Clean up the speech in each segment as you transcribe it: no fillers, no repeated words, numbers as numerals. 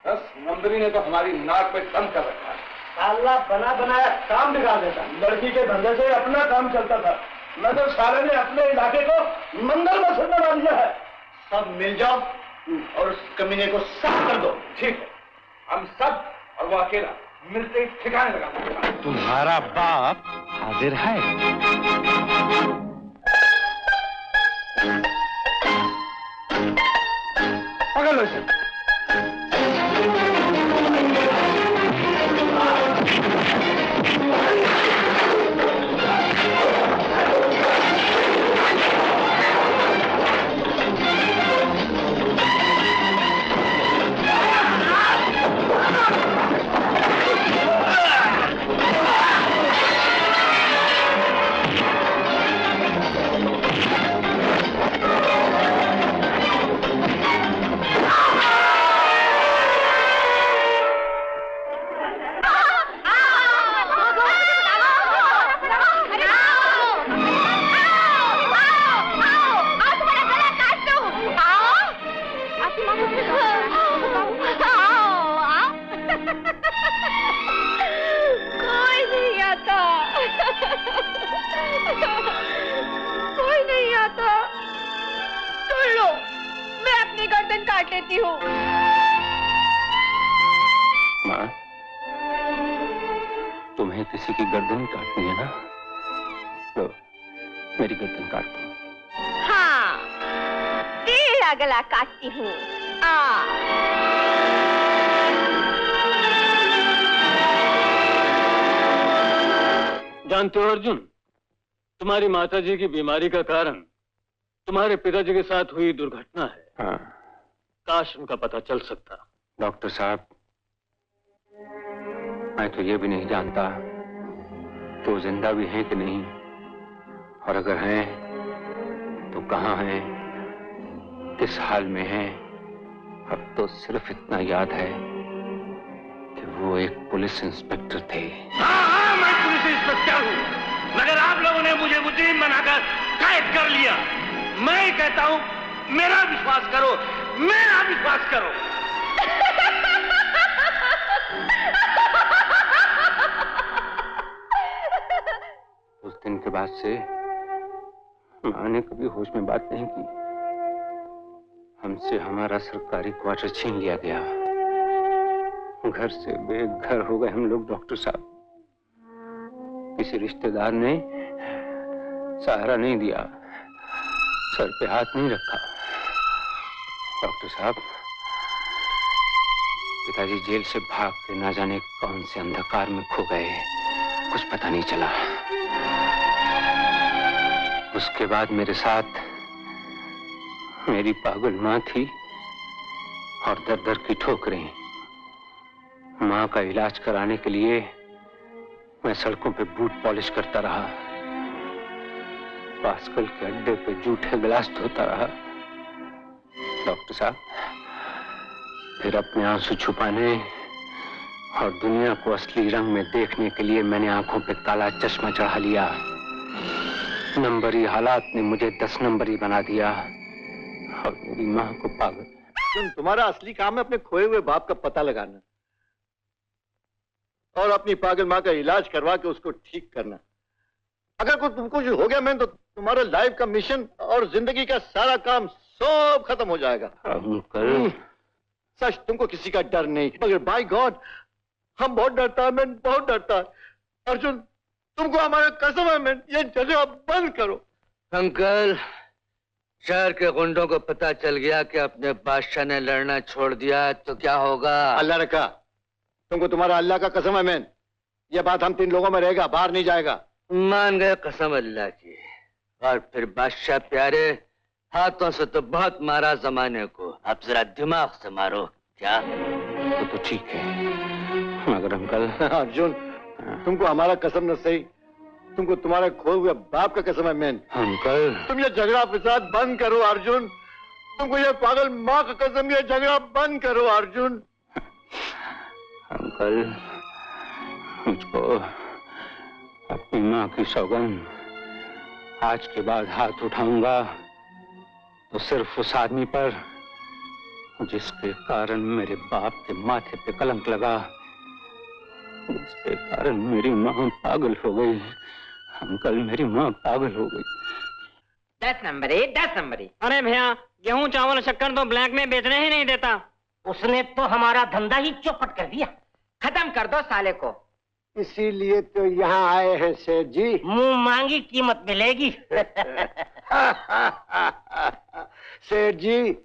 बस नंबरी ने तो हमारी नाक पे दम कर रखा है। साला बना बनाया काम बिगाड़ देता। लड़की के धंधे से अपना काम चलता था, मगर साले ने अपने इलाके को मंगल मस्जिद बना दिया है। सब मिल जाओ और उस कमीने को साफ कर दो। ठीक है, हम सब और वो अकेला मिलते ही ठिकाने लगा देंगे। तुम्हारा बाप हाजिर है। पकड़ लो इसे। कोई नहीं आता। सुन लो, मैं अपनी गर्दन काट लेती हूँ। माँ, तुम्हें किसी की गर्दन काटनी है ना? लो, मेरी गर्दन काट दो। हाँ, तेरा गला काटती हूँ। जानते हो अर्जुन, तुम्हारी माताजी की बीमारी का कारण तुम्हारे पिताजी के साथ हुई दुर्घटना है। हाँ। काश उनका पता चल सकता। डॉक्टर साहब, मैं तो ये भी नहीं जानता कि वो जिंदा भी हैं कि नहीं, और अगर हैं तो कहाँ हैं, किस हाल में हैं। अब तो सिर्फ इतना याद है कि वो एक पुलिस इंस्पेक्टर थे। हाँ, मैं पुलिस इंस्पेक्टर हूँ, मगर आप लोगों ने मुझे मुजरिम बनाकर कैद कर लिया। मैं कहता हूँ, मेरा विश्वास करो, मेरा विश्वास करो। उस दिन के बाद से माँ ने कभी होश में बात नहीं की। हमसे हमारा सरकारी क्वार्टर छीन लिया गया, घर से बेघर हो गए हम लोग। डॉक्टर साहब, किसी रिश्तेदार ने सहारा नहीं दिया, सर पे हाथ नहीं रखा। डॉक्टर साहब, पिताजी जेल से भाग के ना जाने कौन से अंधकार में खो गए, कुछ पता नहीं चला। उसके बाद मेरे साथ मेरी पागल माँ थी और दर दर की ठोकरें। माँ का इलाज कराने के लिए मैं सड़कों पे बूट पॉलिश करता रहा, पास्कल के अड्डे पे जूठे गिलास धोता रहा। डॉक्टर साहब, फिर अपने आंसू छुपाने और दुनिया को असली रंग में देखने के लिए मैंने आंखों पे काला चश्मा चढ़ा लिया। नंबरी हालात ने मुझे 10 नंबरी बना दिया और मेरी माँ को पागल। तुम्हारा असली काम है अपने खोए हुए बाप का पता लगाना और अपनी पागल माँ का इलाज करवा के उसको ठीक करना। अगर कुछ तुमको हो गया मैं तो तुम्हारा लाइफ का मिशन और जिंदगी का सारा काम सब खत्म हो जाएगा। अंकल, सच तुमको किसी का डर नहीं, मगर बाय गॉड हम बहुत डरता है, मैं बहुत डरता है। अर्जुन, तुमको हमारा कसम है, मैं ये जगह बंद करो। अंकल, शहर के गुंडों को पता चल गया कि अपने बादशाह ने लड़ना छोड़ दिया तो क्या होगा? अल्लाह रखा, तुमको तुम्हारा अल्लाह का कसम है मैन, ये बात हम 3 लोगों में रहेगा, बाहर नहीं जाएगा। मान गए कसम अल्लाह की। और फिर बादशाह प्यारे, हाथों से तो बहुत मारा जमाने को, अब जरा दिमाग से मारो। क्या? तो ठीक है, मगर अंकल। अर्जुन, तुमको हमारा कसम न सही, तुमको तुम्हारे खोए हुए बाप का कसम है मैन। अंकल, तुम ये झगड़ा फसाद बंद करो अर्जुन, तुमको ये पागल माँ का कसम, ये झगड़ा बंद करो अर्जुन। अंकल, मुझको अपनी माँ की सौगंध, आज के बाद हाथ उठाऊंगा तो सिर्फ उस आदमी पर जिसके कारण मेरे बाप के माथे पे कलंक लगा, जिसके कारण मेरी माँ पागल हो गई। अंकल, मेरी माँ पागल हो गई। 10 नंबरी, 10 नंबरी। अरे भैया, गेहूं चावल शक्कर तो ब्लैक में बेचने ही नहीं देता। उसने तो हमारा धंधा ही चौपट कर दिया। खत्म कर दो साले को। इसीलिए तो यहाँ आए हैं सेठ जी। मुंह मांगी कीमत मिलेगी। सेठ जी,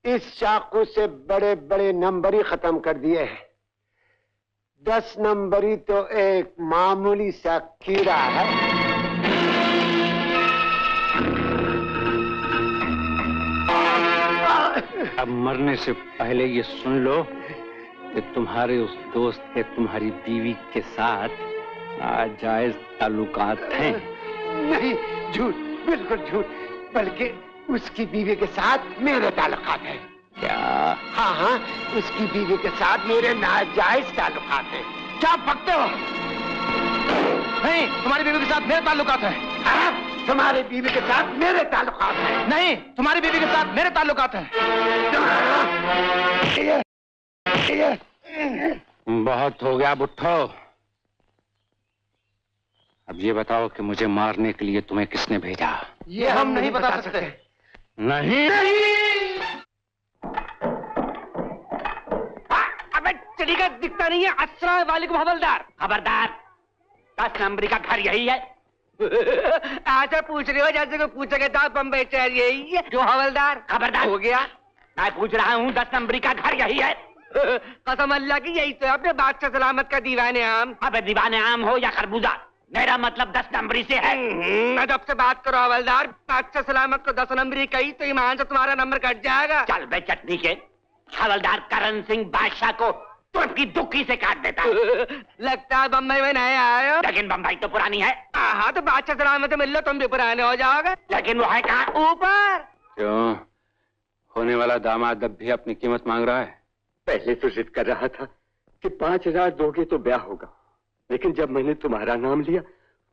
इस चाकू से बड़े बड़े नंबर ही खत्म कर दिए हैं। 10 नंबरी तो एक मामूली सा कीड़ा है। अब मरने से पहले ये सुन लो कि तुम्हारे उस दोस्त के तुम्हारी बीवी के साथ नाजायज ताल्लुकात हैं। नहीं, झूठ, बिल्कुल झूठ। बल्कि उसकी बीवी के साथ मेरे ताल्लुकात हैं। क्या? हाँ हाँ, उसकी बीवी के साथ मेरे नाजायज ताल्लुकात हैं। क्या बकते हो? नहीं, तुम्हारी बीवी के साथ मेरे ताल्लुकात हैं। हाँ, तुम्हारी बीवी के साथ मेरे ताल्लुकात हैं। नहीं, तुम्हारी बीवी के साथ मेरे ताल्लुकात हैं। बहुत हो गया बुट्ठो। अब ये बताओ कि मुझे मारने के लिए तुम्हें किसने भेजा? ये हम नहीं बता सकते। नहीं, अबे चलिएगा, दिखता नहीं है। अस्सलाम वालेकुम हवलदार। खबरदार, 10 नंबरी का घर यही है। ऐसे पूछ रहे हो जैसे को पूछोगे तो बम्बई शहर यही है जो हवलदार। खबरदार हो गया, मैं पूछ रहा हूँ 10 नंबरी का घर यही है। कसम अल्लाह की यही तो है अपने बादशाह सलामत का दीवाने आम। अबे दीवाने आम हो या खरबूजा, मेरा मतलब 10 नंबरी से है। अदब से बात करो हवलदार। बादशाह सलामत को 10 नंबरी कही तो ईमान से तुम्हारा नंबर कट जाएगा। चल बे चटनी के, हवलदार करण सिंह बादशाह को तुर्क की दुखी से काट देता। लगता है बम्बई में नए आए हो। लेकिन बम्बई तो पुरानी है। हाँ, तो बादशाह सलामत मिल लो, तुम भी पुराने हो जाओगे। लेकिन वो है कहाँ? ऊपर। क्यों? होने वाला दामाद अब भी अपनी कीमत मांग रहा है? पहले तो जिद कर रहा था कि 5000 दोगे तो ब्याह होगा, लेकिन जब मैंने तुम्हारा नाम लिया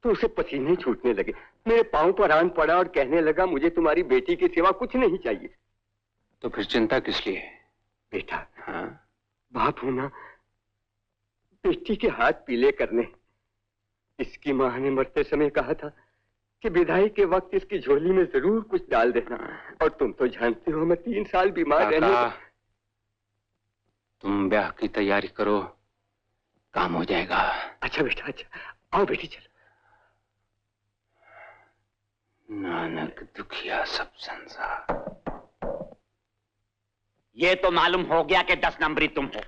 तो उसे पसीने छूटने लगे। मेरे पांव पर आन पड़ा और कहने लगा, मुझे तुम्हारी बेटी के सिवा कुछ नहीं चाहिए। तो फिर चिंता किस लिए? बेटा, हाँ? बाप होना बेटी के हाथ पीले करने। इसकी माँ ने मरते समय कहा था कि विदाई के वक्त इसकी झोली में जरूर कुछ डाल देना, और तुम तो जानते हो मैं 3 साल बीमार रहने। तुम ब्याह की तैयारी करो, काम हो जाएगा। अच्छा बेटा, अच्छा, आओ बेटी चलो। नानक दुखिया सब संसार। ये तो मालूम हो गया कि 10 नंबरी तुम हो।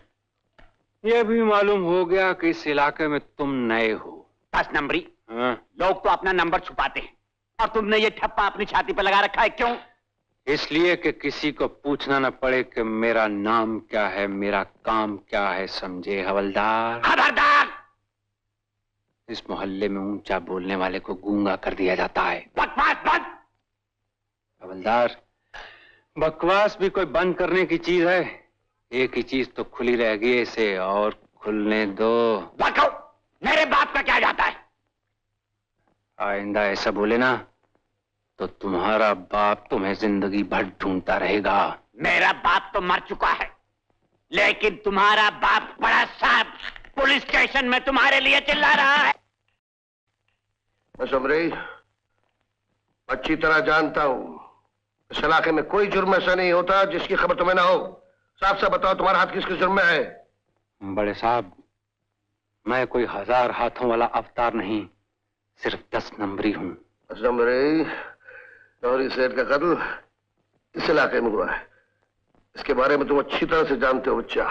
ये भी मालूम हो गया कि इस इलाके में तुम नए हो। 10 नंबरी? हाँ? लोग तो अपना नंबर छुपाते हैं, और तुमने ये ठप्पा अपनी छाती पर लगा रखा है। क्यों? इसलिए कि किसी को पूछना न पड़े कि मेरा नाम क्या है, मेरा काम क्या है। समझे हवलदार? खबरदार! इस मोहल्ले में ऊंचा बोलने वाले को गूंगा कर दिया जाता है। बकवास बंद! हवलदार, बकवास भी कोई बंद करने की चीज है? एक ही चीज तो खुली रह गई, इसे और खुलने दो। बको, मेरे बाप का क्या जाता है? आइंदा ऐसा बोले ना तो तुम्हारा बाप तुम्हें जिंदगी भर ढूंढता रहेगा। मेरा बाप तो मर चुका है, लेकिन तुम्हारा बाप बड़ा साहब पुलिस स्टेशन में तुम्हारे लिए चिल्ला रहा है। समरी, अच्छी तरह जानता हूँ इस इलाके में कोई जुर्म ऐसा नहीं होता जिसकी खबर तुम्हें ना हो। साफ साफ बताओ, तुम्हारा हाथ किसके जुर्म में है? बड़े साहब, मैं कोई 1000 हाथों वाला अवतार नहीं, सिर्फ 10 नंबरी हूँ। 10 नंबरी गौरी सेठ का कत्ल इस इलाके में हुआ है, इसके बारे में तुम अच्छी तरह से जानते हो बच्चा।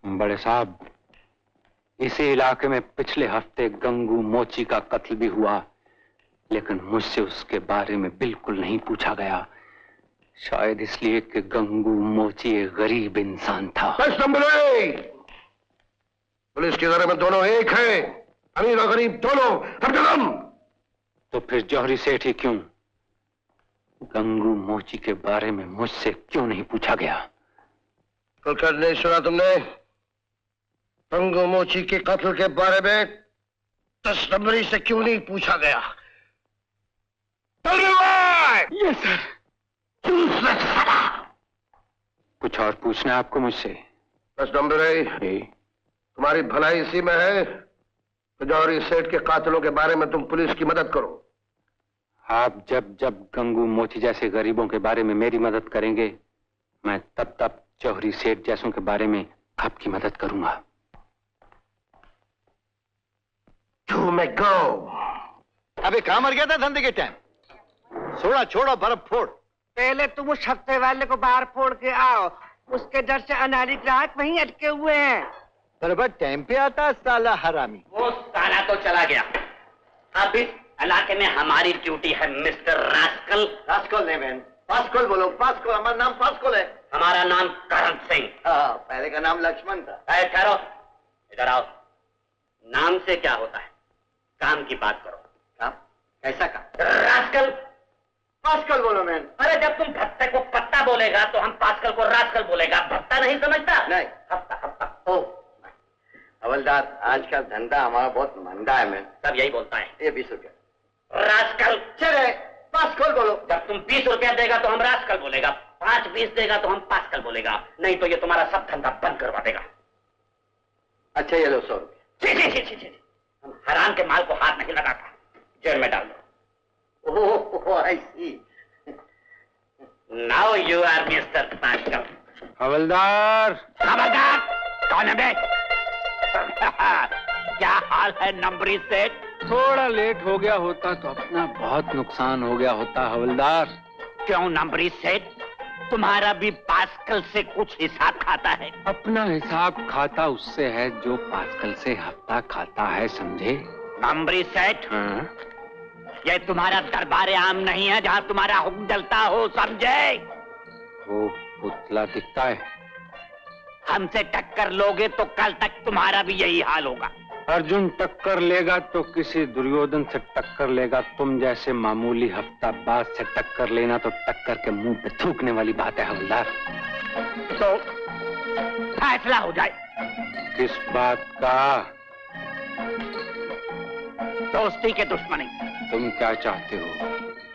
बड़े साहब, इसी इलाके में पिछले हफ्ते गंगू मोची का कत्ल भी हुआ, लेकिन मुझसे उसके बारे में बिल्कुल नहीं पूछा गया। शायद इसलिए कि गंगू मोची एक गरीब इंसान था। 10 नंबरी, पुलिस के इदारे में दोनों एक हैं, अमीर और गरीब दोनों। तो फिर जौहरी सेठ ही क्यों? गंगू मोची के बारे में मुझसे क्यों नहीं पूछा गया? कल नहीं सुना तुमने? गंगू मोची के कत्ल के बारे में 10 नंबरी से क्यों नहीं पूछा गया? Yes sir. कुछ और पूछना है आपको मुझसे? बस डम्बरे, तुम्हारी भलाई इसी में है कि जौहरी सेठ के कातिलों के बारे में तुम पुलिस की मदद करो। आप जब जब गंगू मोती जैसे गरीबों के बारे में मेरी मदद करेंगे, मैं तब तब जौहरी सेठ जैसों के बारे में आपकी मदद करूंगा। To me go। अबे कहाँ मर गया था धंधे के टाइम? छोड़ा छोड़ो, बर्फ फोड़। पहले तुम उस हफ्ते वाले को बाहर फोड़ के आओ, उसके डर से अनाड़ी ग्राहक वहीं अटके हुए हैं। बराबर टाइम पे आता साला हरामी। वो साला तो चला गया, अब इस इलाके में हमारी ड्यूटी है मिस्टर रास्कल। रास्कल नहीं मैन, पास्कल बोलो, पास्कल। हमारा नाम पास्कल है। हमारा नाम करण सिंह। हाँ, पहले का नाम लक्ष्मण था। ठहरो, इधर आओ। नाम से क्या होता है, काम की बात करो। काम? कैसा काम? रास्कल। पास्कल बोलो मैन। अरे जब तुम भत्ते को पत्ता बोलेगा तो हम पास्कल को रास्कल बोलेगा। भत्ता नहीं समझता? नहीं। हफ्ता हफ्ता। ओ हवलदार, आज का धंधा हमारा बहुत मंदा है मैन। सब यही बोलता है। ये 20 रुपया। रास्कल। चले पास्कल बोलो। जब तुम 20 रुपया देगा तो हम रास्कल बोलेगा, 5-20 देगा तो हम पास्कल बोलेगा, नहीं तो ये तुम्हारा सब धंधा बंद करवा देगा। अच्छा ये लो 100 रुपया। छी। हम हराम के माल को हाथ नहीं लगाता, जेल में डाल दो। Oh I see. Now you are mister Pascal. हवलदार। खबरदार, कौन है बे? क्या हाल है नंबरी सेठ? थोड़ा लेट हो गया होता तो अपना बहुत नुकसान हो गया होता हवलदार। क्यों नंबरी सेठ, तुम्हारा भी पास्कल से कुछ हिसाब खाता है? अपना हिसाब खाता उससे है जो पास्कल से हफ्ता खाता है, समझे? नंबरी सेठ, ये तुम्हारा दरबार आम नहीं है जहाँ तुम्हारा हुक्म चलता हो, समझे? वो पुतला दिखता है। हमसे टक्कर लोगे तो कल तक तुम्हारा भी यही हाल होगा। अर्जुन टक्कर लेगा तो किसी दुर्योधन से टक्कर लेगा, तुम जैसे मामूली हफ्ताबाज से टक्कर लेना तो टक्कर के मुंह पे थूकने वाली बात है हवलदार। तो फैसला हो जाए। किस बात का? दोस्ती के दुश्मनी। तुम क्या चाहते हो?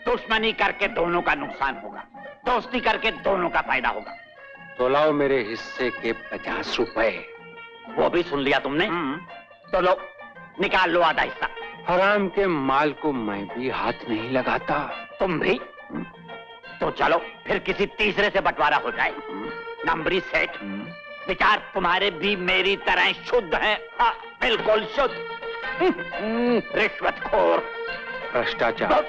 दुश्मनी करके दोनों का नुकसान होगा, दोस्ती करके दोनों का फायदा होगा। तो लाओ मेरे हिस्से के 50 रुपए। वो भी सुन लिया तुमने? तो लो, निकाल लो आधा हिस्सा। हराम के माल को मैं भी हाथ नहीं लगाता। तुम भी? तो चलो फिर किसी तीसरे से बंटवारा हो जाए। नंबरी सेठ, विचार तुम्हारे भी मेरी तरह शुद्ध है। हाँ, बिल्कुल शुद्ध। रिश्वतखोर, भ्रष्टाचार।